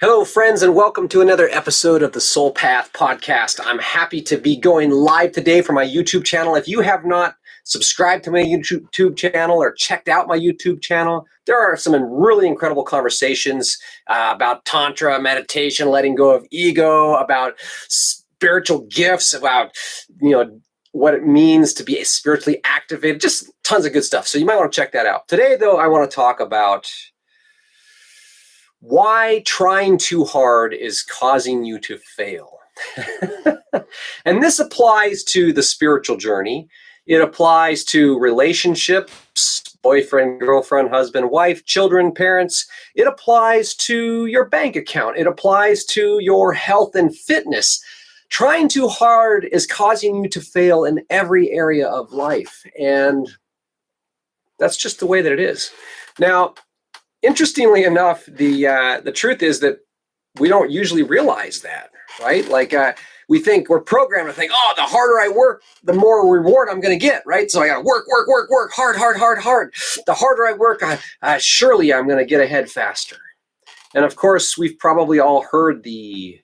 Hello, friends, and welcome to another episode of the Soul Path Podcast. I'm happy to be going live today for my YouTube channel. If you have not subscribed to my YouTube channel or checked out my YouTube channel, there are some really incredible conversations about Tantra, meditation, letting go of ego, about spiritual gifts, about, what it means to be spiritually activated, just tons of good stuff. So you might want to check that out. Today, though, I want to talk about why trying too hard is causing you to fail. And this applies to the spiritual journey. It applies to relationships, boyfriend, girlfriend, husband, wife, children, parents. It applies to your bank account. It applies to your health and fitness. Trying too hard is causing you to fail in every area of life. And that's just the way that it is. Now, interestingly enough, the truth is that we don't usually realize that, right? Like we think we're programmed to think, oh, the harder I work, the more reward I'm going to get, right? So I got to work, hard. The harder I work, surely I'm going to get ahead faster. And of course, we've probably all heard the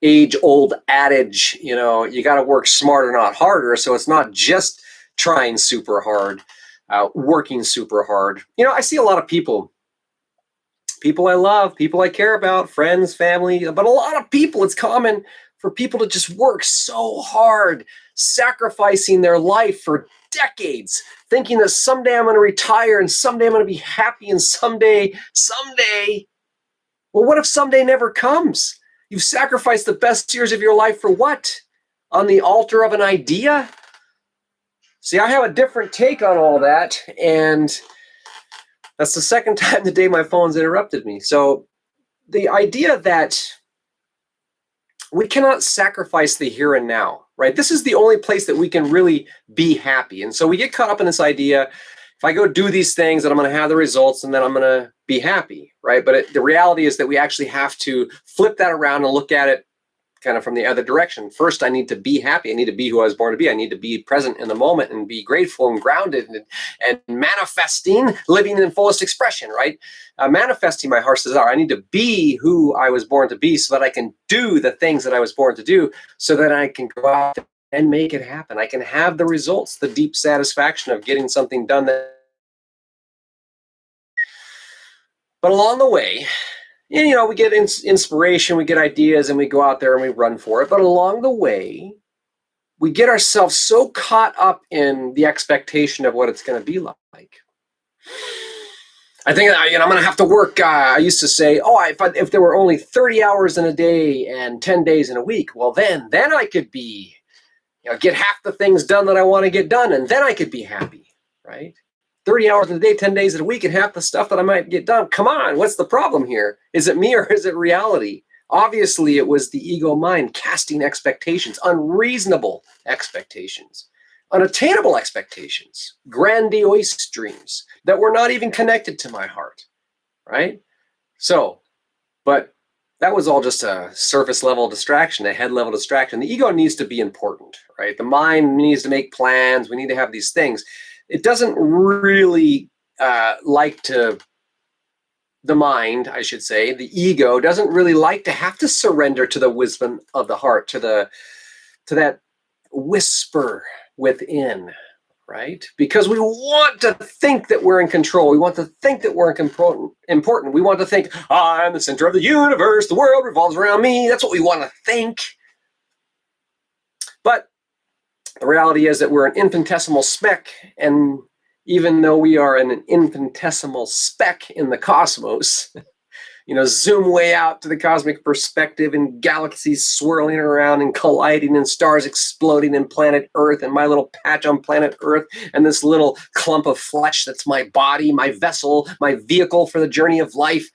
age-old adage, you got to work smarter, not harder. So it's not just trying super hard, working super hard. I see a lot of people I love, people I care about, friends, family, but a lot of people, it's common for people to just work so hard, sacrificing their life for decades, thinking that someday I'm going to retire and someday I'm going to be happy and someday, well, what if someday never comes? You've sacrificed the best years of your life for what? On the altar of an idea? See, I have a different take on all that, and that's the second time today my phone's interrupted me. So the idea that we cannot sacrifice the here and now, right? This is the only place that we can really be happy. And so we get caught up in this idea, if I go do these things, then I'm going to have the results and then I'm going to be happy, right? But the reality is that we actually have to flip that around and look at it kind of from the other direction. First, I need to be happy. I need to be who I was born to be. I need to be present in the moment and be grateful and grounded and manifesting, living in fullest expression, right? Manifesting my heart's desire. I need to be who I was born to be so that I can do the things that I was born to do, so that I can go out and make it happen. I can have the results, the deep satisfaction of getting something done. But along the way, we get inspiration, we get ideas, and we go out there and we run for it. But along the way, we get ourselves so caught up in the expectation of what it's going to be like. I think I'm going to have to work. I used to say, if there were only 30 hours in a day and 10 days in a week, well, then I could be, get half the things done that I want to get done, and then I could be happy, right? 30 hours in a day, 10 days in a week, and half the stuff that I might get done. Come on, what's the problem here? Is it me or is it reality? Obviously, it was the ego mind casting expectations, unreasonable expectations, unattainable expectations, grandiose dreams that were not even connected to my heart, right? But that was all just a surface level distraction, a head level distraction. The ego needs to be important, right? The mind needs to make plans. We need to have these things. It doesn't really the mind, I should say, the ego doesn't really like to have to surrender to the wisdom of the heart, to that whisper within, right? Because we want to think that we're in control. We want to think that we're important. We want to think, I'm the center of the universe. The world revolves around me. That's what we want to think. But the reality is that we're an infinitesimal speck, and even though we are an infinitesimal speck in the cosmos, zoom way out to the cosmic perspective and galaxies swirling around and colliding and stars exploding in planet Earth and my little patch on planet Earth and this little clump of flesh that's my body, my vessel, my vehicle for the journey of life,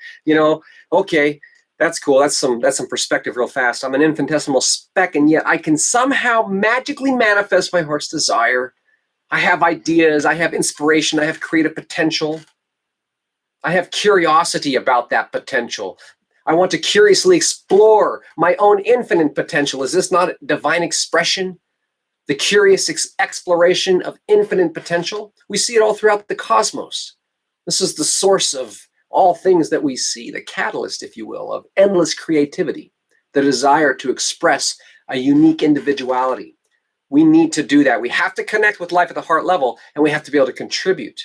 okay. That's cool. That's some perspective real fast. I'm an infinitesimal speck, and yet I can somehow magically manifest my heart's desire. I have ideas. I have inspiration. I have creative potential. I have curiosity about that potential. I want to curiously explore my own infinite potential. Is this not divine expression? The curious exploration of infinite potential? We see it all throughout the cosmos. This is the source of all things that we see, the catalyst, if you will, of endless creativity, the desire to express a unique individuality. We need to do that. We have to connect with life at the heart level, and we have to be able to contribute,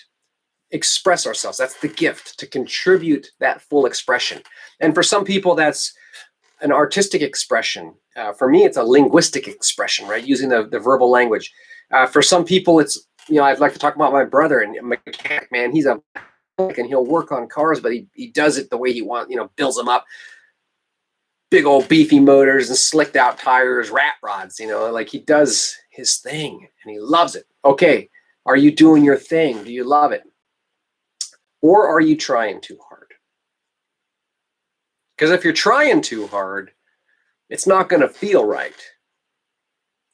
express ourselves. That's the gift, to contribute that full expression. And for some people, that's an artistic expression. For me, it's a linguistic expression, right? Using the verbal language. For some people, it's, I'd like to talk about my brother and mechanic, man. He's a and he'll work on cars, but he does it the way he wants, builds them up. Big old beefy motors and slicked out tires, rat rods, like he does his thing and he loves it. Okay, are you doing your thing? Do you love it? Or are you trying too hard? Because if you're trying too hard, it's not going to feel right.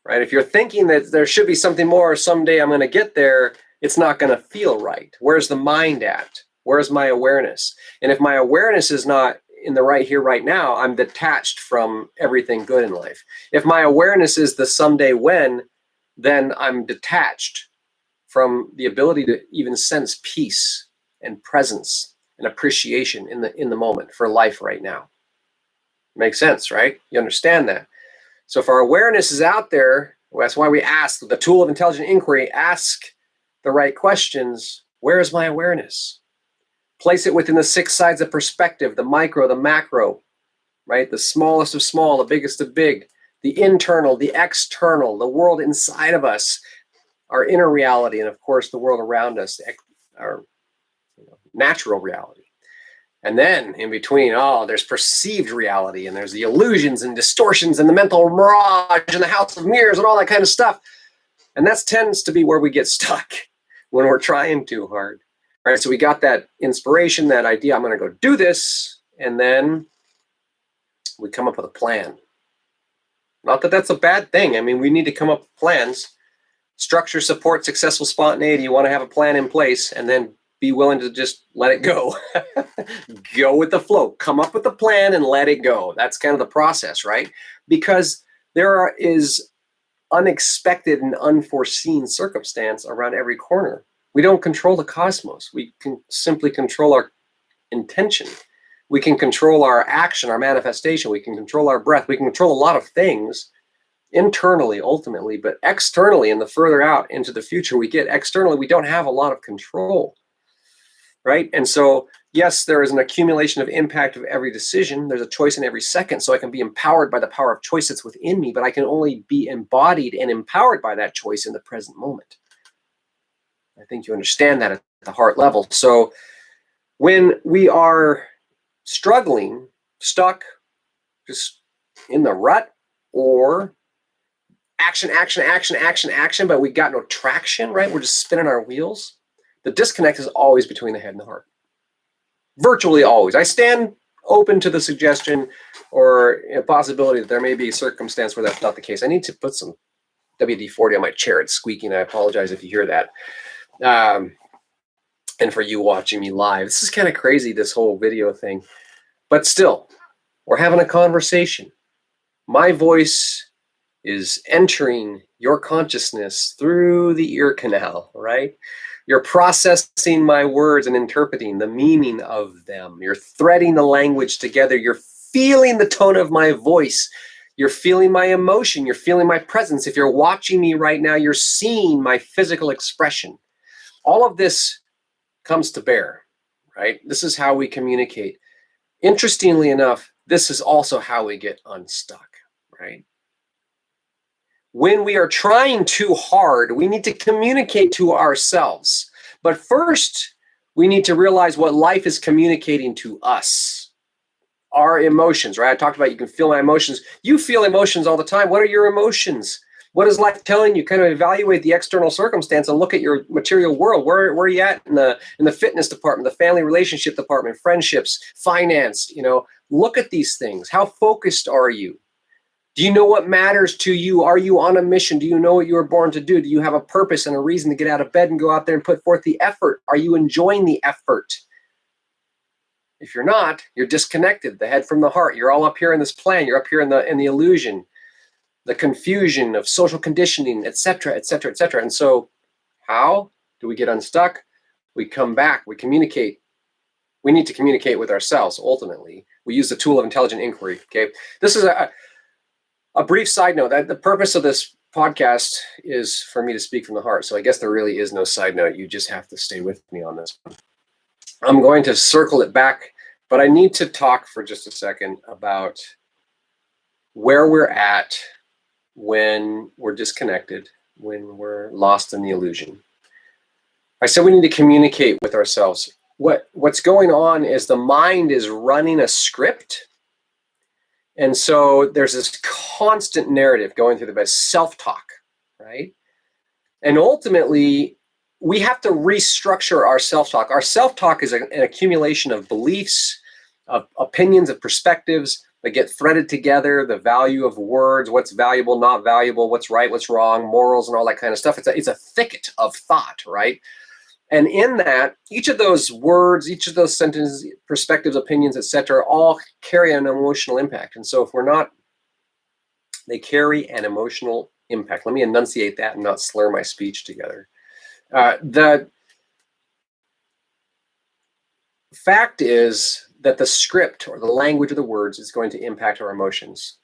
Right? If you're thinking that there should be something more, someday I'm going to get there, it's not going to feel right. Where's the mind at? Where's my awareness? And if my awareness is not in the right here, right now, I'm detached from everything good in life. If my awareness is the someday when, then I'm detached from the ability to even sense peace and presence and appreciation in the moment for life right now. Makes sense, right? You understand that. So if our awareness is out there, that's why we ask, the tool of intelligent inquiry, ask the right questions. Where is my awareness? Place it within the 6 sides of perspective, the micro, the macro, right? The smallest of small, the biggest of big, the internal, the external, the world inside of us, our inner reality, and of course the world around us, our natural reality. And then in between, there's perceived reality, and there's the illusions and distortions and the mental mirage and the house of mirrors and all that kind of stuff. And that tends to be where we get stuck when we're trying too hard. Right? So we got that inspiration, that idea, I'm going to go do this, and then we come up with a plan. Not that that's a bad thing. I mean, we need to come up with plans. Structure, support, successful spontaneity. You want to have a plan in place, and then be willing to just let it go. Go with the flow. Come up with a plan and let it go. That's kind of the process, right? Because there is unexpected and unforeseen circumstance around every corner. We don't control the cosmos. We can simply control our intention. We can control our action, our manifestation. We can control our breath. We can control a lot of things internally, ultimately, but externally, and the further out into the future we get, externally, we don't have a lot of control. Right? And so, yes, there is an accumulation of impact of every decision. There's a choice in every second, so I can be empowered by the power of choice that's within me, but I can only be embodied and empowered by that choice in the present moment. I think you understand that at the heart level. So when we are struggling, stuck, just in the rut, or action, but we got no traction, right? We're just spinning our wheels. The disconnect is always between the head and the heart. Virtually always. I stand open to the suggestion or a possibility that there may be a circumstance where that's not the case. I need to put some WD-40 on my chair. It's squeaking. I apologize if you hear that. And for you watching me live, this is kind of crazy, this whole video thing. But still, we're having a conversation. My voice is entering your consciousness through the ear canal, right? You're processing my words and interpreting the meaning of them. You're threading the language together. You're feeling the tone of my voice. You're feeling my emotion. You're feeling my presence. If you're watching me right now, you're seeing my physical expression. All of this comes to bear, right? This is how we communicate. Interestingly enough, this is also how we get unstuck, right? When we are trying too hard, we need to communicate to ourselves. But first, we need to realize what life is communicating to us. Our emotions, right? I talked about you can feel my emotions. You feel emotions all the time. What are your emotions? What is life telling you? Kind of evaluate the external circumstance and look at your material world. Where are you at in the fitness department, the family relationship department, friendships, finance? Look at these things. How focused are you? Do you know what matters to you? Are you on a mission? Do you know what you were born to do? Do you have a purpose and a reason to get out of bed and go out there and put forth the effort? Are you enjoying the effort? If you're not, you're disconnected, the head from the heart. You're all up here in this plan. You're up here in the illusion, the confusion of social conditioning, etc., etc., etc. And so how do we get unstuck? We come back, we communicate We need to communicate with ourselves. Ultimately, we use the tool of intelligent inquiry. Okay, this is a brief side note. That the purpose of this podcast is for me to speak from the heart. So I guess there really is no side note. You just have to stay with me on this one. I'm going to circle it back, but I need to talk for just a second about where we're at when we're disconnected, when we're lost in the illusion. I said we need to communicate with ourselves. What's going on is the mind is running a script. And so there's this constant narrative going through the best self-talk, right? And ultimately, we have to restructure our self-talk. Our self-talk is an accumulation of beliefs, of opinions, of perspectives that get threaded together, the value of words, what's valuable, not valuable, what's right, what's wrong, morals, and all that kind of stuff. It's a thicket of thought, right? And in that, each of those words, each of those sentences, perspectives, opinions, etc., all carry an emotional impact. And so if we're not, they carry an emotional impact. Let me enunciate that and not slur my speech together. The fact is that the script or the language of the words is going to impact our emotions.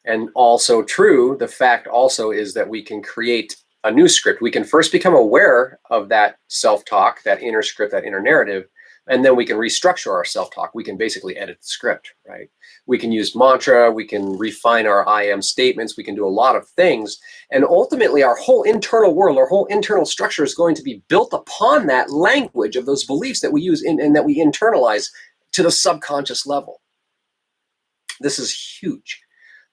And also true, the fact also is that we can create a new script. We can first become aware of that self-talk, that inner script, that inner narrative, and then we can restructure our self-talk. We can basically edit the script, right? We can use mantra, we can refine our I am statements, we can do a lot of things. And ultimately, our whole internal world, our whole internal structure is going to be built upon that language of those beliefs that we use and that we internalize to the subconscious level. This is huge.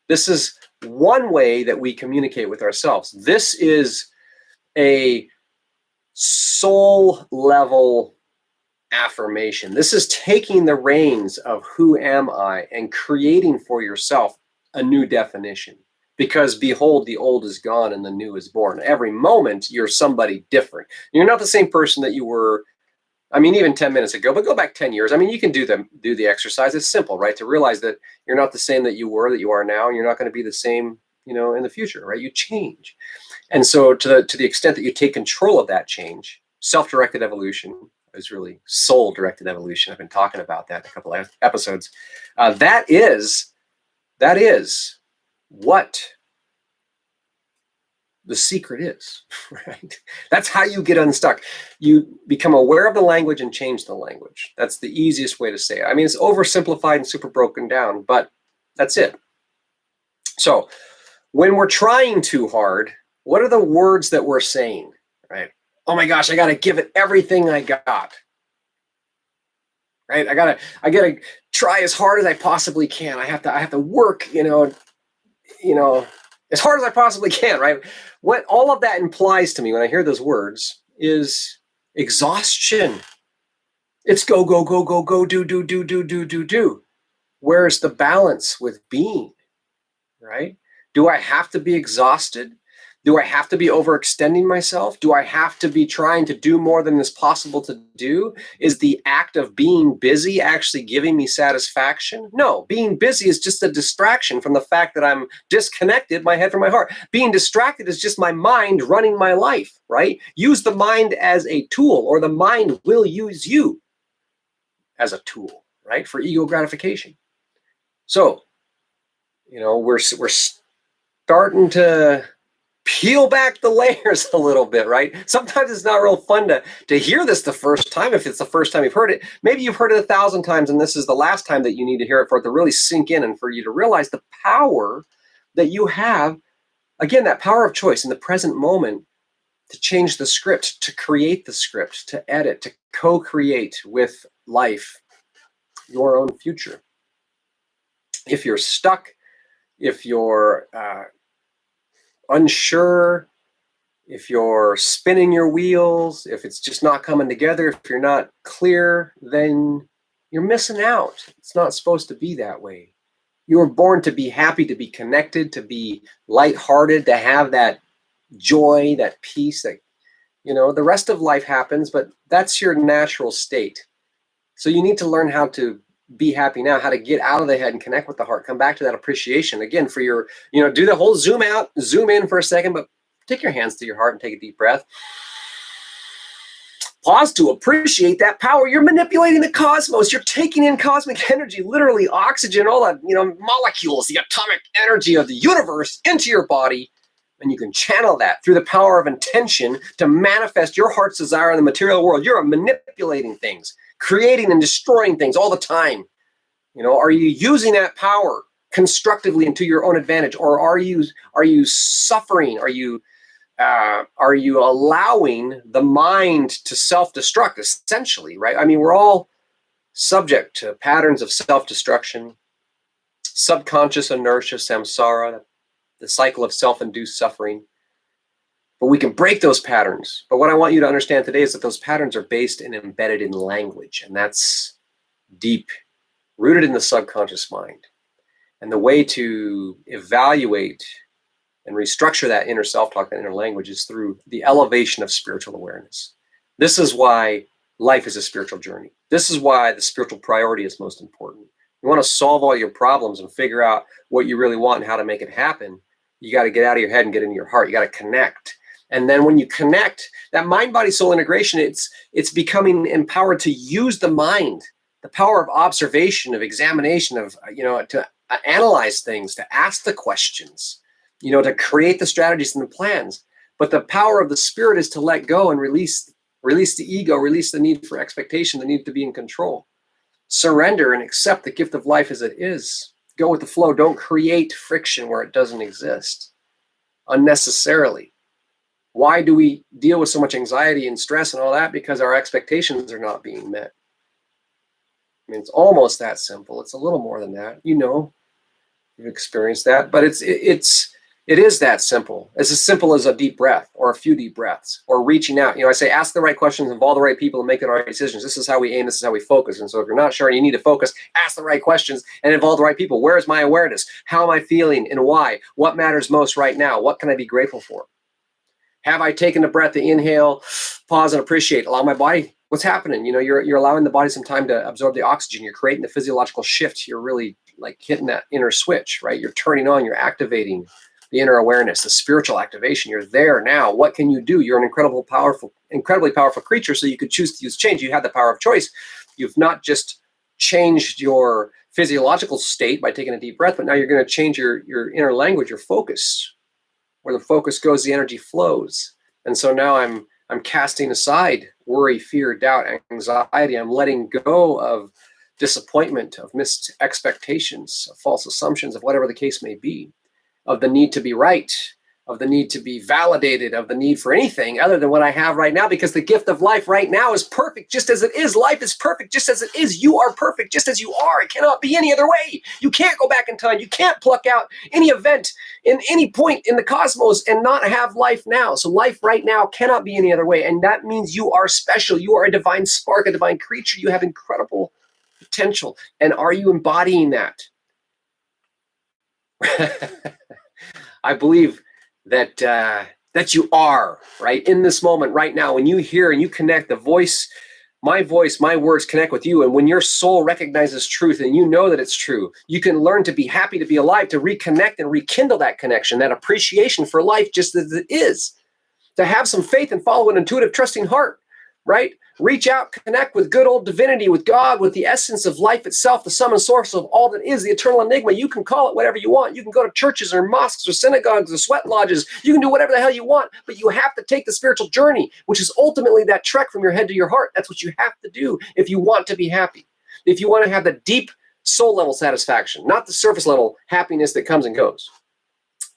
This is one way that we communicate with ourselves. This is a soul level affirmation. This is taking the reins of who am I and creating for yourself a new definition. Because behold, the old is gone and the new is born. Every moment you're somebody different. You're not the same person that you were, even 10 minutes ago, but go back 10 years. You can do the exercise. It's simple, right? To realize that you're not the same that you are now, and you're not going to be the same, in the future, right? You change. And so to the extent that you take control of that change, self-directed evolution is really soul-directed evolution. I've been talking about that in a couple of episodes. That is what the secret is, right? That's how you get unstuck. You become aware of the language and change the language. That's the easiest way to say it. It's oversimplified and super broken down, but that's it. So when we're trying too hard, what are the words that we're saying, right? Oh my gosh, I got to give it everything I got, right? I gotta try as hard as I possibly can. I have to work, as hard as I possibly can, right? What all of that implies to me when I hear those words is exhaustion. It's go, go, go, go, go, do. Where's the balance with being, right? Do I have to be exhausted? Do I have to be overextending myself? Do I have to be trying to do more than is possible to do? Is the act of being busy actually giving me satisfaction? No, being busy is just a distraction from the fact that I'm disconnected my head from my heart. Being distracted is just my mind running my life, right? Use the mind as a tool, or the mind will use you as a tool, right? For ego gratification. So, we're starting to peel back the layers a little bit, right? Sometimes it's not real fun to hear this the first time. If it's the first time you've heard it, maybe you've heard it 1,000 times and this is the last time that you need to hear it for it to really sink in and for you to realize the power that you have. Again, that power of choice in the present moment to change the script, to create the script, to edit, to co-create with life your own future. If you're stuck, if you're unsure, if you're spinning your wheels, if it's just not coming together, if you're not clear, then you're missing out. It's not supposed to be that way. You were born to be happy, to be connected, to be lighthearted, to have that joy, that peace, that, the rest of life happens, but that's your natural state. So you need to learn how to be happy now, how to get out of the head and connect with the heart, come back to that appreciation. Again, for your, do the whole zoom out, zoom in for a second, but take your hands to your heart and take a deep breath. Pause to appreciate that power. You're manipulating the cosmos. You're taking in cosmic energy, literally oxygen, all the molecules, the atomic energy of the universe into your body. And you can channel that through the power of intention to manifest your heart's desire in the material world. You're manipulating things, creating and destroying things all the time. Are you using that power constructively and to your own advantage, or are you suffering? Are you allowing the mind to self-destruct, essentially, right? I mean, we're all subject to patterns of self-destruction, subconscious inertia, samsara, the cycle of self-induced suffering. But we can break those patterns. But what I want you to understand today is that those patterns are based and embedded in language, and that's deep, rooted in the subconscious mind. And the way to evaluate and restructure that inner self-talk, that inner language, is through the elevation of spiritual awareness. This is why life is a spiritual journey. This is why the spiritual priority is most important. You want to solve all your problems and figure out what you really want and how to make it happen. You got to get out of your head and get into your heart. You got to connect. And then when you connect, that mind-body-soul integration, it's becoming empowered to use the mind, the power of observation, of examination, of, to analyze things, to ask the questions, to create the strategies and the plans. But the power of the spirit is to let go and release the ego, release the need for expectation, the need to be in control. Surrender and accept the gift of life as it is. Go with the flow. Don't create friction where it doesn't exist unnecessarily. Why do we deal with so much anxiety and stress and all that? Because our expectations are not being met. I mean, it's almost that simple. It's a little more than that. You've experienced that, but it is that simple. It's as simple as a deep breath or a few deep breaths or reaching out. I say, ask the right questions, involve the right people, and make the right decisions. This is how we aim. This is how we focus. And so if you're not sure and you need to focus, ask the right questions and involve the right people. Where is my awareness? How am I feeling and why? What matters most right now? What can I be grateful for? Have I taken the breath to inhale, pause, and appreciate? Allow my body. What's happening? You're allowing the body some time to absorb the oxygen. You're creating the physiological shift. You're really like hitting that inner switch, right? You're turning on, you're activating the inner awareness, the spiritual activation. You're there now. What can you do? You're an incredibly powerful creature, so you could choose to use change. You have the power of choice. You've not just changed your physiological state by taking a deep breath, but now you're going to change your inner language, your focus. Where the focus goes, the energy flows. And so now I'm casting aside worry, fear, doubt, anxiety. I'm letting go of disappointment, of missed expectations, of false assumptions, of whatever the case may be, of the need to be right, of the need to be validated, of the need for anything other than what I have right now, because the gift of life right now is perfect just as it is. Life is perfect just as it is. You are perfect just as you are. It cannot be any other way. You can't go back in time. You can't pluck out any event in any point in the cosmos and not have life now. So life right now cannot be any other way. And that means you are special. You are a divine spark, a divine creature. You have incredible potential. And are you embodying that? I believe that you are, right, in this moment right now. When you hear and you connect, the voice, my words connect with you. And when your soul recognizes truth and you know that it's true, you can learn to be happy to be alive, to reconnect and rekindle that connection, that appreciation for life just as it is, to have some faith and follow an intuitive, trusting heart, right? Reach out, connect with good old divinity, with God, with the essence of life itself, the sum and source of all that is, the eternal enigma. You can call it whatever you want. You can go to churches or mosques or synagogues or sweat lodges. You can do whatever the hell you want, but you have to take the spiritual journey, which is ultimately that trek from your head to your heart. That's what you have to do if you want to be happy. If you want to have the deep soul level satisfaction, not the surface level happiness that comes and goes,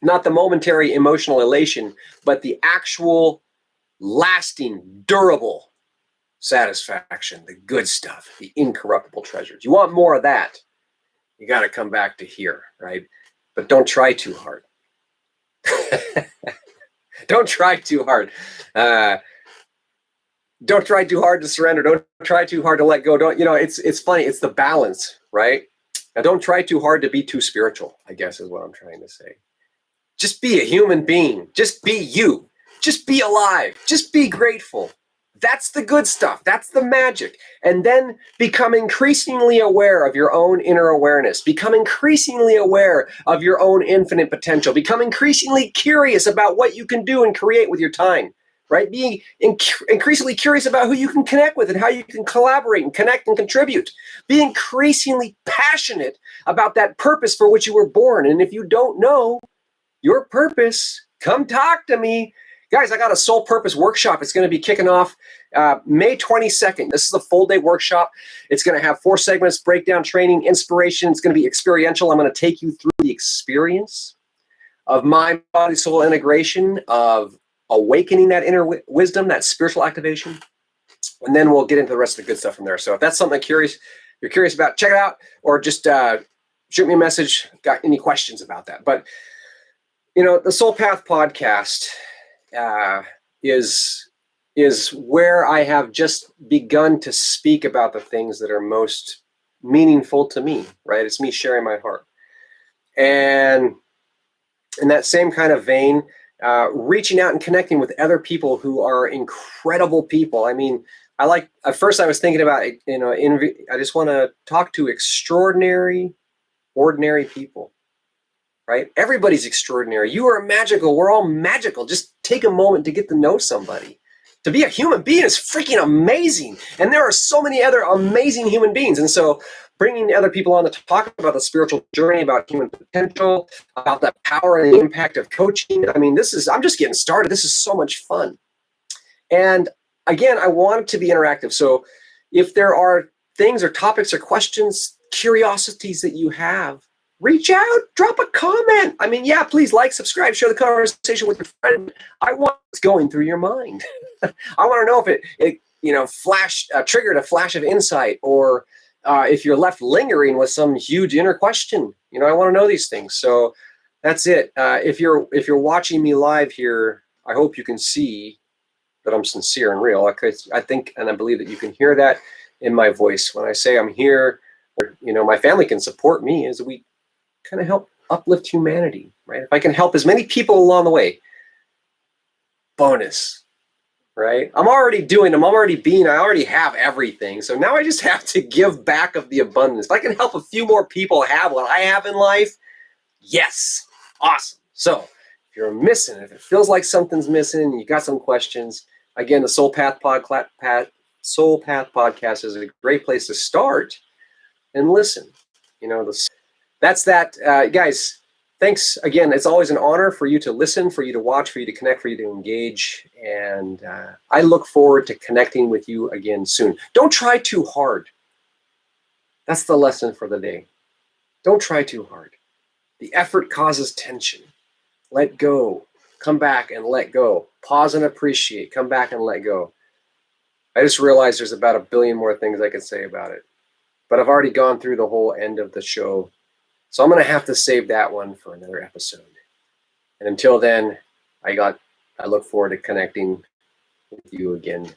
not the momentary emotional elation, but the actual lasting, durable satisfaction, the good stuff, the incorruptible treasures. You want more of that, you got to come back to here, right? But don't try too hard. Don't try too hard. Don't try too hard to surrender. Don't try too hard to let go. It's funny. It's the balance, right? Now, don't try too hard to be too spiritual, I guess is what I'm trying to say. Just be a human being. Just be you. Just be alive. Just be grateful. That's the good stuff. That's the magic. And then become increasingly aware of your own inner awareness. Become increasingly aware of your own infinite potential. Become increasingly curious about what you can do and create with your time, right? Being increasingly curious about who you can connect with and how you can collaborate and connect and contribute. Be increasingly passionate about that purpose for which you were born. And if you don't know your purpose, come talk to me. Guys, I got a soul purpose workshop. It's going to be kicking off May 22nd. This is a full day workshop. It's going to have 4 segments: breakdown, training, inspiration. It's going to be experiential. I'm going to take you through the experience of mind, body, soul integration, of awakening that inner wisdom, that spiritual activation. And then we'll get into the rest of the good stuff from there. So if that's something you're curious about, check it out, or just shoot me a message. Got any questions about that? But the Soul Path podcast is where I have just begun to speak about the things that are most meaningful to me, right? It's me sharing my heart. And in that same kind of vein, reaching out and connecting with other people who are incredible people. I mean, at first I was thinking about, I just want to talk to extraordinary, ordinary people. Right? Everybody's extraordinary. You are magical. We're all magical. Just take a moment to get to know somebody. To be a human being is freaking amazing. And there are so many other amazing human beings. And so bringing other people on to talk about the spiritual journey, about human potential, about the power and the impact of coaching. I mean, I'm just getting started. This is so much fun. And again, I want it to be interactive. So if there are things or topics or questions, curiosities that you have, reach out, drop a comment. I mean, please like, subscribe, share the conversation with your friend. I want what's going through your mind. I want to know if it triggered a flash of insight, or if you're left lingering with some huge inner question. I want to know these things. So that's it. If you're watching me live here, I hope you can see that I'm sincere and real. I think and I believe that you can hear that in my voice when I say I'm here. My family can support me as we kind of help uplift humanity, right? If I can help as many people along the way, bonus, right? I'm already being, I already have everything. So now I just have to give back of the abundance. If I can help a few more people have what I have in life, yes, awesome. So if you're missing, if it feels like something's missing and you got some questions, again, the Soul Path podcast is a great place to start and listen. That's that, guys. Thanks again. It's always an honor for you to listen, for you to watch, for you to connect, for you to engage. And I look forward to connecting with you again soon. Don't try too hard. That's the lesson for the day. Don't try too hard. The effort causes tension. Let go. Come back and let go. Pause and appreciate. Come back and let go. I just realized there's about 1 billion more things I could say about it. But I've already gone through the whole end of the show. So I'm going to have to save that one for another episode. And until then, I look forward to connecting with you again